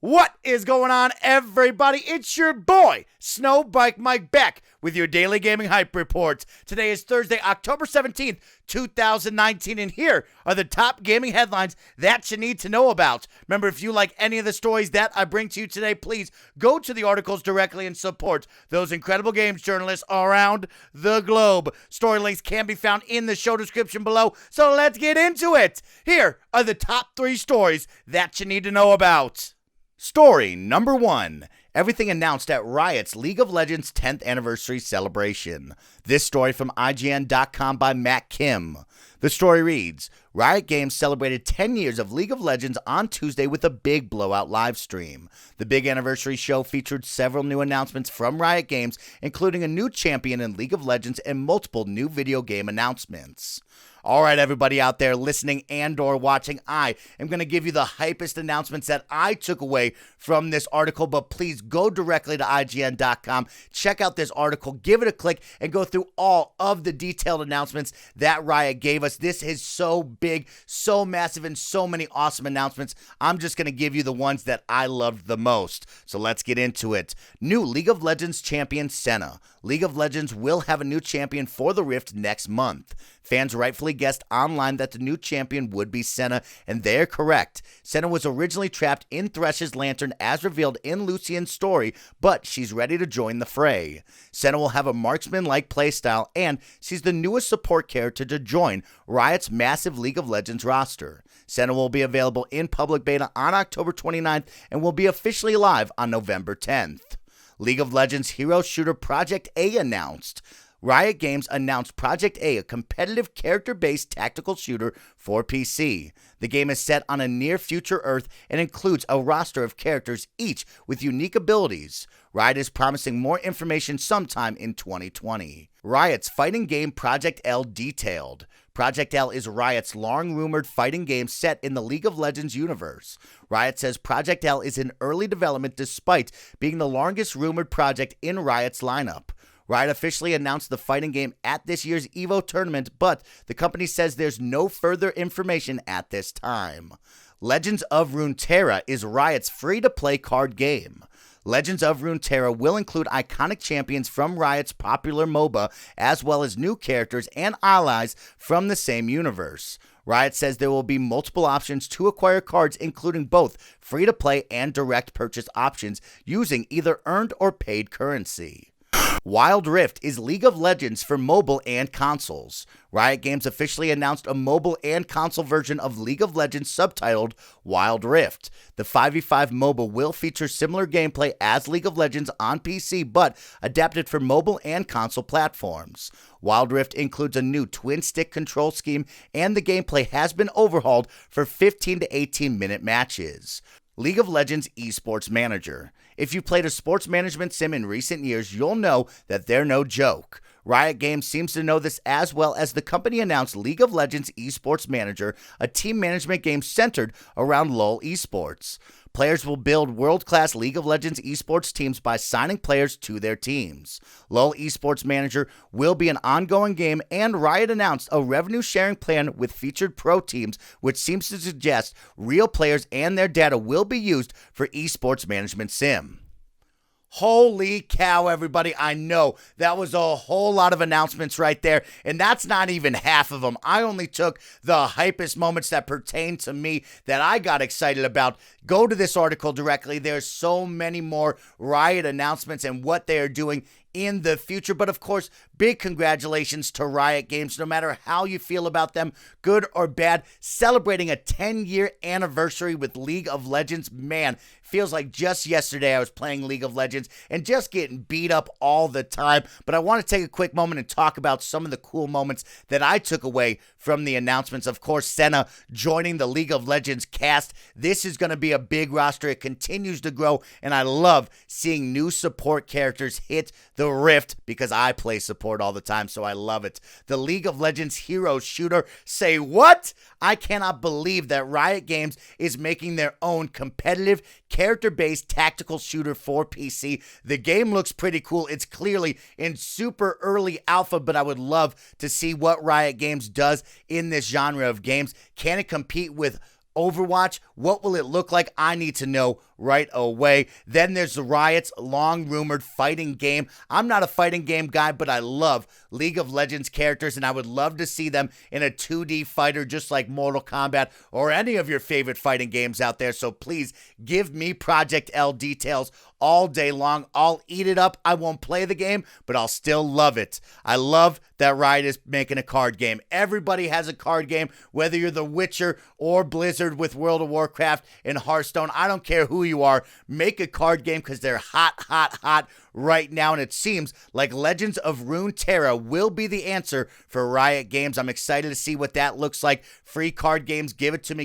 What is going on, everybody? It's your boy, SnowBikeMike, back with your daily gaming hype report. Today is Thursday, October 17th, 2019, and here are the top gaming headlines that you need to know about. Remember, if you like any of the stories that I bring to you today, please go to the articles directly and support those incredible games journalists around the globe. Story links can be found in the show description below, so let's get into it. Here are the top 3 stories that you need to know about. Story number 1. Everything announced at Riot's League of Legends 10th anniversary celebration. This story from IGN.com by Matt Kim. The story reads, Riot Games celebrated 10 years of League of Legends on Tuesday with a big blowout live stream. The big anniversary show featured several new announcements from Riot Games, including a new champion in League of Legends and multiple new video game announcements. All right, everybody out there listening and or watching, I am going to give you the hypest announcements that I took away from this article, but please go directly to IGN.com, check out this article, give it a click, and go through all of the detailed announcements that Riot gave us. This is so big, so massive, and so many awesome announcements. I'm just going to give you the ones that I loved the most. So let's get into it. New League of Legends champion Senna. League of Legends will have a new champion for the Rift next month. Fans rightfully guessed online that the new champion would be Senna, and they're correct. Senna was originally trapped in Thresh's lantern as revealed in Lucian's story, but she's ready to join the fray. Senna will have a marksman-like playstyle, and she's the newest support character to join Riot's massive League of Legends roster. Senna will be available in public beta on October 29th and will be officially live on November 10th. League of Legends hero shooter Project A announced. Riot Games announced Project A, a competitive character-based tactical shooter for PC. The game is set on a near-future Earth and includes a roster of characters, each with unique abilities. Riot is promising more information sometime in 2020. Riot's fighting game Project L detailed. Project L is Riot's long-rumored fighting game set in the League of Legends universe. Riot says Project L is in early development despite being the longest-rumored project in Riot's lineup. Riot officially announced the fighting game at this year's EVO tournament, but the company says there's no further information at this time. Legends of Runeterra is Riot's free-to-play card game. Legends of Runeterra will include iconic champions from Riot's popular MOBA, as well as new characters and allies from the same universe. Riot says there will be multiple options to acquire cards, including both free-to-play and direct purchase options using either earned or paid currency. Wild Rift is League of Legends for mobile and consoles. Riot Games officially announced a mobile and console version of League of Legends subtitled Wild Rift. The 5v5 MOBA will feature similar gameplay as League of Legends on PC, but adapted for mobile and console platforms. Wild Rift includes a new twin-stick control scheme, and the gameplay has been overhauled for 15 to 18-minute matches. League of Legends Esports Manager. If you played a sports management sim in recent years, you'll know that they're no joke. Riot Games seems to know this as well, as the company announced League of Legends Esports Manager, a team management game centered around LoL esports. Players will build world-class League of Legends esports teams by signing players to their teams. LoL Esports Manager will be an ongoing game, and Riot announced a revenue-sharing plan with featured pro teams, which seems to suggest real players and their data will be used for esports management sim. Holy cow, everybody. I know that was a whole lot of announcements right there, and that's not even half of them. I only took the hypest moments that pertain to me that I got excited about. Go to this article directly. There's so many more Riot announcements and what they are doing in the future. But of course, big congratulations to Riot Games, no matter how you feel about them, good or bad, celebrating a 10-year anniversary with League of Legends. Man, feels like just yesterday I was playing League of Legends and just getting beat up all the time. But I want to take a quick moment and talk about some of the cool moments that I took away from the announcements. Of course, Senna joining the League of Legends cast. This is going to be a big roster. It continues to grow, and I love seeing new support characters hit the Rift because I play support all the time, so I love it. The League of Legends hero shooter. Say what? I cannot believe that Riot Games is making their own competitive, character-based tactical shooter for PC. The game looks pretty cool. It's clearly in super early alpha, but I would love to see what Riot Games does in this genre of games. Can it compete with Overwatch? What will it look like? I need to know right away. Then there's the Riot's long-rumored fighting game. I'm not a fighting game guy, but I love League of Legends characters, and I would love to see them in a 2D fighter just like Mortal Kombat or any of your favorite fighting games out there. So please give me Project L details all day long. I'll eat it up. I won't play the game, but I'll still love it. I love that Riot is making a card game. Everybody has a card game, whether you're The Witcher or Blizzard with World of Warcraft and Hearthstone. I don't care who you are. Make a card game because they're hot right now, and it seems like Legends of Runeterra will be the answer for Riot Games. I'm excited to see what that looks like. Free card games, give it to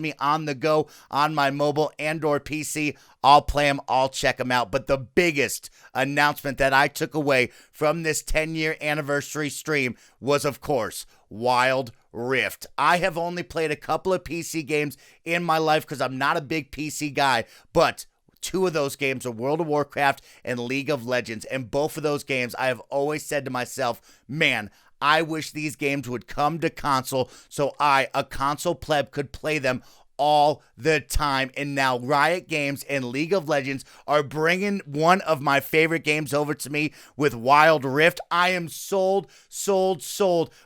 me on the go, on my mobile and or PC. I'll play them, I'll check them out. But the biggest announcement that I took away from this 10-year anniversary stream was, of course, Wild Rift. I have only played a couple of PC games in my life because I'm not a big PC guy, but two of those games are World of Warcraft and League of Legends, and both of those games I have always said to myself, man, I wish these games would come to console so I, a console pleb, could play them all the time. And now Riot Games and League of Legends are bringing one of my favorite games over to me with Wild Rift. I am sold.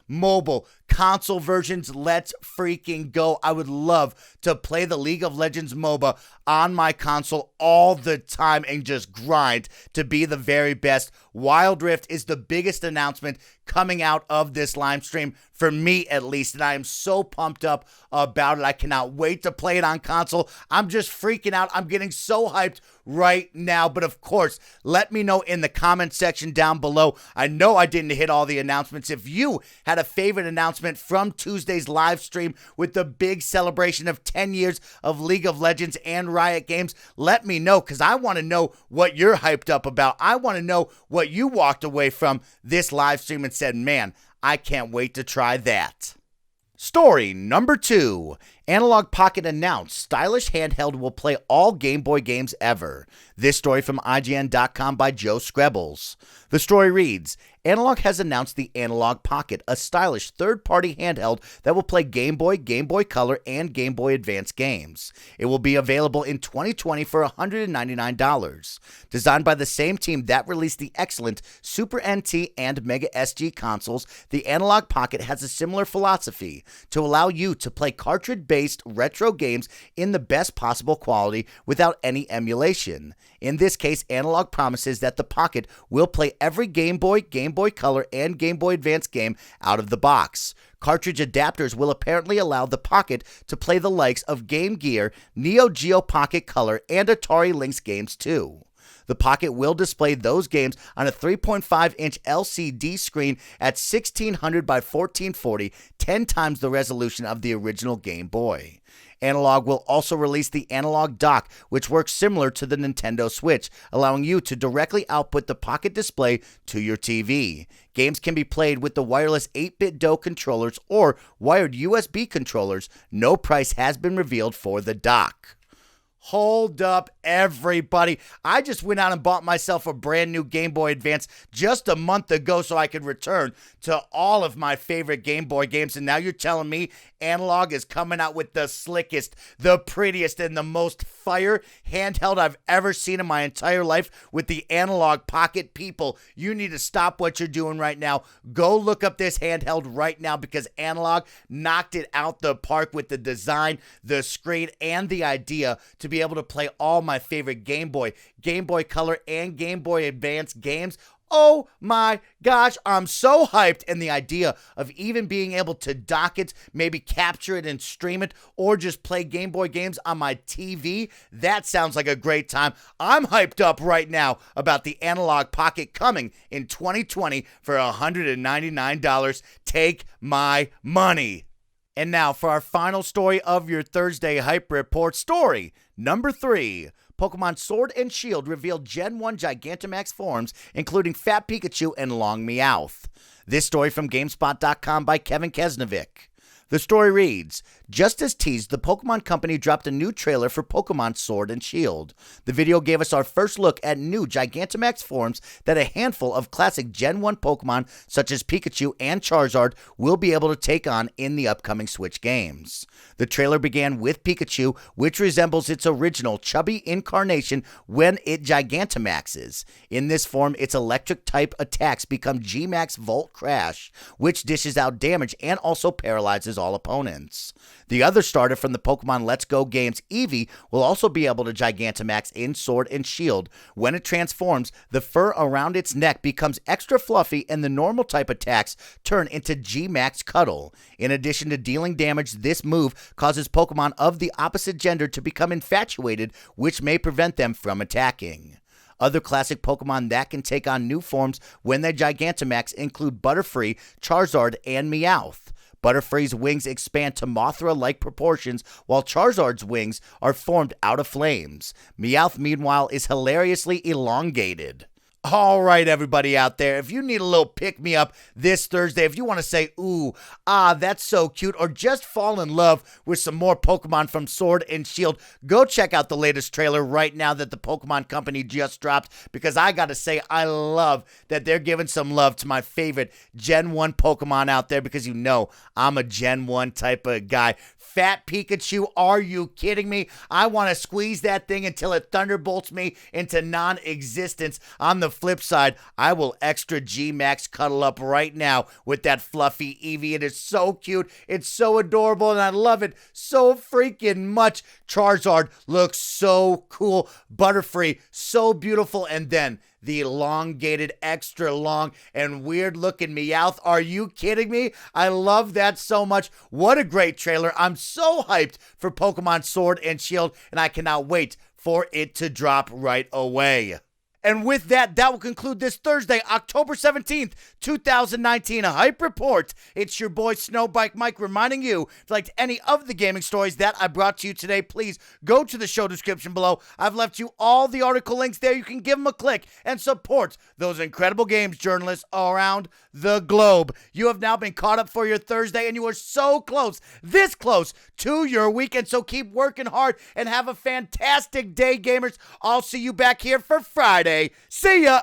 Mobile, console versions, let's freaking go. I would love to play the League of Legends MOBA on my console all the time and just grind to be the very best. Wild Rift is the biggest announcement coming out of this live stream, for me at least, and I am so pumped up about it. I cannot wait to play it on console. I'm just freaking out. I'm getting so hyped right now. But of course, let me know in the comment section down below. I know I didn't hit all the announcements. If you had a favorite announcement from Tuesday's live stream with the big celebration of 10 years of League of Legends and Riot Games, let me know, because I want to know what you're hyped up about. I want to know what you walked away from this live stream and said, man, I can't wait to try that. Story number 2. Analogue Pocket announced stylish handheld will play all Game Boy games ever. This story from IGN.com by Joe Screbbles. The story reads, Analogue has announced the Analogue Pocket, a stylish third-party handheld that will play Game Boy, Game Boy Color, and Game Boy Advance games. It will be available in 2020 for $199. Designed by the same team that released the excellent Super NT and Mega SG consoles, the Analogue Pocket has a similar philosophy to allow you to play cartridge-based retro games in the best possible quality without any emulation. In this case, Analogue promises that the Pocket will play every Game Boy, Game Boy Color, and Game Boy Advance game out of the box. Cartridge adapters will apparently allow the Pocket to play the likes of Game Gear, Neo Geo Pocket Color, and Atari Lynx games too. The Pocket will display those games on a 3.5-inch LCD screen at 1600 by 1440, 10 times the resolution of the original Game Boy. Analogue will also release the Analogue Dock, which works similar to the Nintendo Switch, allowing you to directly output the Pocket display to your TV. Games can be played with the wireless 8-bit DOE controllers or wired USB controllers. No price has been revealed for the dock. Hold up, everybody. I just went out and bought myself a brand new Game Boy Advance just a month ago so I could return to all of my favorite Game Boy games. And now you're telling me Analogue is coming out with the slickest, the prettiest, and the most fire handheld I've ever seen in my entire life with the Analogue Pocket. People, you need to stop what you're doing right now. Go look up this handheld right now, because Analogue knocked it out the park with the design, the screen, and the idea to be able to play all my favorite Game Boy, Game Boy Color, and Game Boy Advance games. Oh my gosh, I'm so hyped. And the idea of even being able to dock it, maybe capture it and stream it, or just play Game Boy games on my TV, that sounds like a great time. I'm hyped up right now about the Analogue Pocket coming in 2020 for $199. Take my money. And now for our final story of your Thursday Hype Report. Story number 3. Pokemon Sword and Shield revealed Gen 1 Gigantamax forms, including Fat Pikachu and Long Meowth. This story from GameSpot.com by Kevin Kesnovic. The story reads, just as teased, the Pokemon Company dropped a new trailer for Pokemon Sword and Shield. The video gave us our first look at new Gigantamax forms that a handful of classic Gen 1 Pokemon such as Pikachu and Charizard will be able to take on in the upcoming Switch games. The trailer began with Pikachu, which resembles its original chubby incarnation when it Gigantamaxes. In this form, its electric-type attacks become G-Max Volt Crash, which dishes out damage and also paralyzes all opponents. The other starter from the Pokemon Let's Go games, Eevee, will also be able to Gigantamax in Sword and Shield. When it transforms, the fur around its neck becomes extra fluffy and the normal type attacks turn into G-Max Cuddle. In addition to dealing damage, this move causes Pokemon of the opposite gender to become infatuated, which may prevent them from attacking. Other classic Pokemon that can take on new forms when they Gigantamax include Butterfree, Charizard, and Meowth. Butterfree's wings expand to Mothra-like proportions, while Charizard's wings are formed out of flames. Meowth, meanwhile, is hilariously elongated. All right, everybody out there, if you need a little pick-me-up this Thursday, if you want to say, ooh, that's so cute, or just fall in love with some more Pokemon from Sword and Shield, go check out the latest trailer right now that the Pokemon Company just dropped, because I got to say, I love that they're giving some love to my favorite Gen 1 Pokemon out there, because you know I'm a Gen 1 type of guy. Fat Pikachu, are you kidding me? I want to squeeze that thing until it thunderbolts me into non-existence. On the flip side, I will extra G-Max cuddle up right now with that fluffy Eevee. It is so cute. It's so adorable, and I love it so freaking much. Charizard looks so cool. Butterfree, so beautiful. And then the elongated, extra long, and weird-looking Meowth. Are you kidding me? I love that so much. What a great trailer. I'm so hyped for Pokemon Sword and Shield, and I cannot wait for it to drop right away. And with that, that will conclude this Thursday, October 17th, 2019 Hype Report. It's your boy SnowBikeMike reminding you, if you liked any of the gaming stories that I brought to you today, please go to the show description below. I've left you all the article links there. You can give them a click and support those incredible games journalists around the globe. You have now been caught up for your Thursday, and you are so close, this close to your weekend. So keep working hard and have a fantastic day, gamers. I'll see you back here for Friday. See ya!